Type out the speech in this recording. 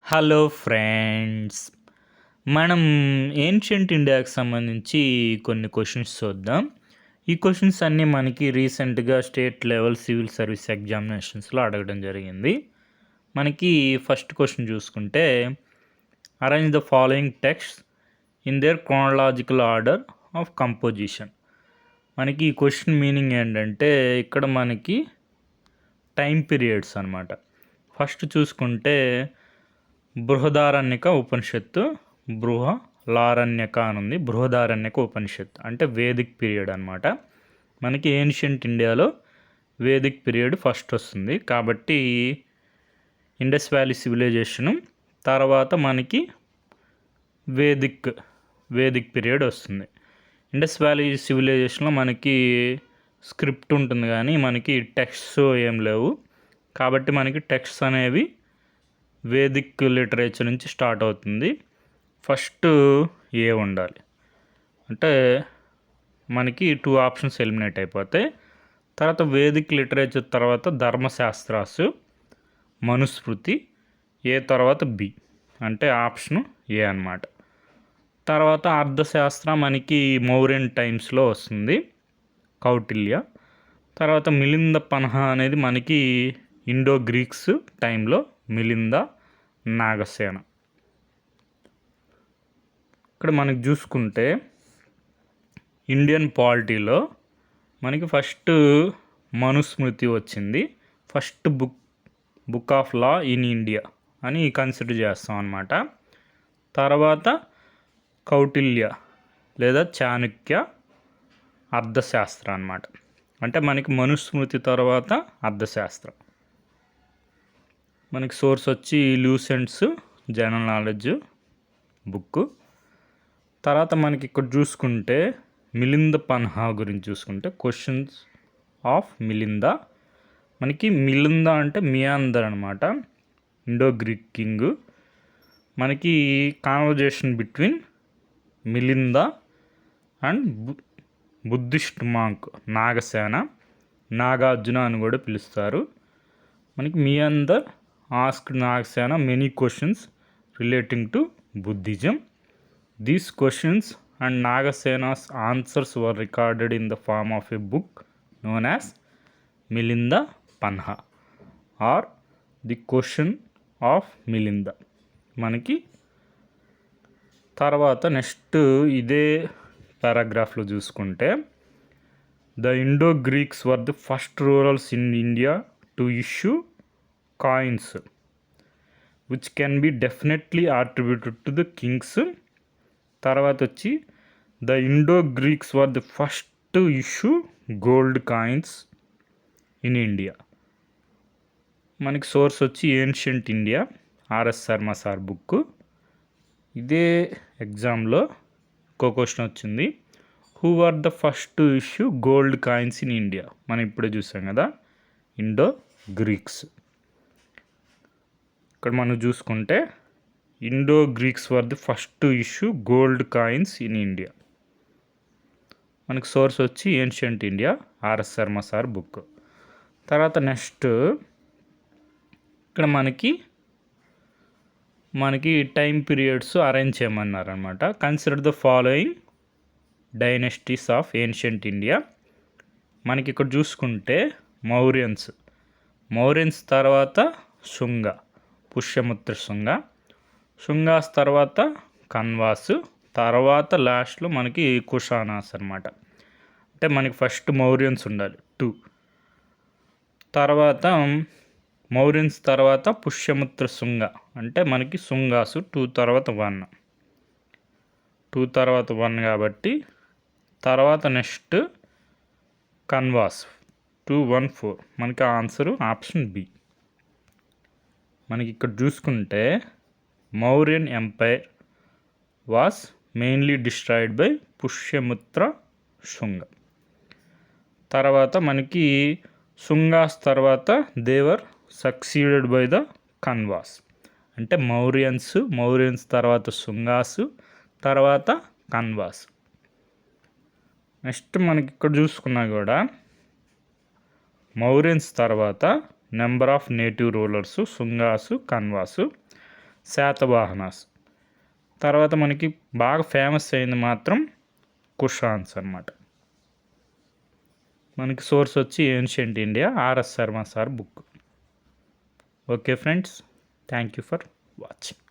Hello friends. మనం ancient ఇండియాకి సంబంధించి కొన్ని క్వశ్చన్స్ చూద్దాం. ఈ క్వశ్చన్స్ అన్నీ మనకి రీసెంట్గా స్టేట్ లెవెల్ సివిల్ సర్వీస్ ఎగ్జామినేషన్స్లో అడగడం జరిగింది. మనకి ఫస్ట్ క్వశ్చన్ చూసుకుంటే, arrange the following text in there chronological order of composition. మనకి ఈ క్వశ్చన్ మీనింగ్ ఏంటంటే, ఇక్కడ మనకి టైం పీరియడ్స్ అనమాట. ఫస్ట్ చూసుకుంటే బృహదారణ్యక ఉపనిషత్తు, బృహలారణ్యక అని ఉంది. బృహదారణ్యక ఉపనిషత్తు అంటే వేదిక్ పీరియడ్ అనమాట. మనకి ఏన్షియంట్ ఇండియాలో వేదిక్ పీరియడ్ ఫస్ట్ వస్తుంది. కాబట్టి ఇండస్ వ్యాలీ సివిలైజేషను తర్వాత మనకి వేదిక్ పీరియడ్ వస్తుంది. ఇండస్ వ్యాలీ సివిలైజేషన్లో మనకి స్క్రిప్ట్ ఉంటుంది, కానీ మనకి టెక్స్ట్స్ ఏం లేవు. కాబట్టి మనకి టెక్స్ట్స్ అనేవి వేదిక్ లిటరేచర్ నుంచి స్టార్ట్ అవుతుంది. ఫస్ట్ ఏ ఉండాలి అంటే మనకి 2 ఆప్షన్స్ ఎలిమినేట్ అయిపోతాయి. తర్వాత వేదిక్ లిటరేచర్ తర్వాత ధర్మశాస్త్రాసు, మనుస్మృతి, ఏ తర్వాత బి అంటే ఆప్షను ఏ అన్నమాట. తర్వాత అర్థశాస్త్ర మనకి మౌర్యన్ టైమ్స్లో వస్తుంది, కౌటిల్య. తర్వాత మిలింద పన్హా అనేది మనకి ఇండో గ్రీక్స్ టైంలో మిలింద నాగసేన. ఇక్కడ మనకి చూసుకుంటే ఇండియన్ పాలిటీలో మనకి ఫస్ట్ మనుస్మృతి వచ్చింది. First book of law in India అని కన్సిడర్ చేస్తాం అన్నమాట. తర్వాత కౌటిల్య లేదా చాణక్య అర్థశాస్త్ర అన్నమాట. అంటే మనకి మనుస్మృతి తర్వాత అర్థశాస్త్రం. మనకి సోర్స్ వచ్చి లూసెంట్స్ జనరల్ నాలెడ్జ్ బుక్. తర్వాత మనకి ఇక్కడ చూసుకుంటే మిలింద పన్హా గురించి చూసుకుంటే క్వశ్చన్స్ ఆఫ్ మిలింద. మనకి మిలింద అంటే మియాందర్ అనమాట, ఇండో గ్రీక్ కింగ్. మనకి conversation between Melinda and Buddhist monk Nagasena, Nagarjuna అని కూడా పిలుస్తారు. మనకి మియాందర్ asked Nagasena many questions relating to Buddhism. These questions and Nagasena's answers were recorded in the form of a book known as Milinda Panha or the Question of Milinda. మనకి తర్వాత next ఇదే పారాగ్రాఫ్లో చూసుకుంటే, the Indo Greeks were the first rulers in India to issue coins which can be definitely attributed to the kings. తర్వాత వచ్చి the Indo Greeks were the first to issue gold coins in India. మనకి source వచ్చి ancient India, RS Sharma sir book. ఇదే ఎగ్జామ్లో ఇంకో question వచ్చింది, who are the first to issue gold coins in India. మనం ఇప్పుడే చూసాం కదా, ఇండో గ్రీక్స్. ఇక్కడ మనం చూసుకుంటే Indo Greeks were the first to issue gold coins in India. మనకి సోర్స్ వచ్చి ancient India, RS Sharma sir book. తర్వాత నెక్స్ట్ ఇక్కడ మనకి టైం పీరియడ్స్ అరేంజ్ చేయమన్నారనమాట. Consider the following dynasties of ancient India. మనకి ఇక్కడ చూసుకుంటే మౌర్యన్స్ తర్వాత శుంగ, పుష్యమిత్ర శుంగాస్ తర్వాత కన్వాసు, తర్వాత లాస్ట్లో మనకి కుషానాస్ అనమాట. అంటే మనకి ఫస్ట్ మౌర్యన్స్ ఉండాలి 2, తర్వాత మౌర్యన్స్ తర్వాత పుష్యమిత్ర శుంగ అంటే మనకి శుంగాసు 2 తర్వాత 1 కాబట్టి తర్వాత నెక్స్ట్ కన్వాస్ 214. మనకి ఆన్సరు ఆప్షన్ బి. మనకి ఇక్కడ చూసుకుంటే Mauryan empire was mainly destroyed by Pushyamitra Shunga. తర్వాత మనకి శుంగాస్ తర్వాత they were succeeded by the Kanvas. అంటే మౌర్యన్స్ తర్వాత శుంగాసు, తర్వాత కన్వాస్. నెక్స్ట్ మనకి ఇక్కడ చూసుకున్నా కూడా మౌర్యన్స్ తర్వాత నెంబర్ ఆఫ్ నేటివ్ రూలర్సు శుంగాసు, కన్వాసు. శాతవాహనాస్. తర్వాత మనకి బాగా ఫేమస్ అయింది మాత్రం కుషాన్స్ అనమాట. మనకి సోర్స్ వచ్చి ancient India, RS Sharma sir book. Okay friends, thank you for watching.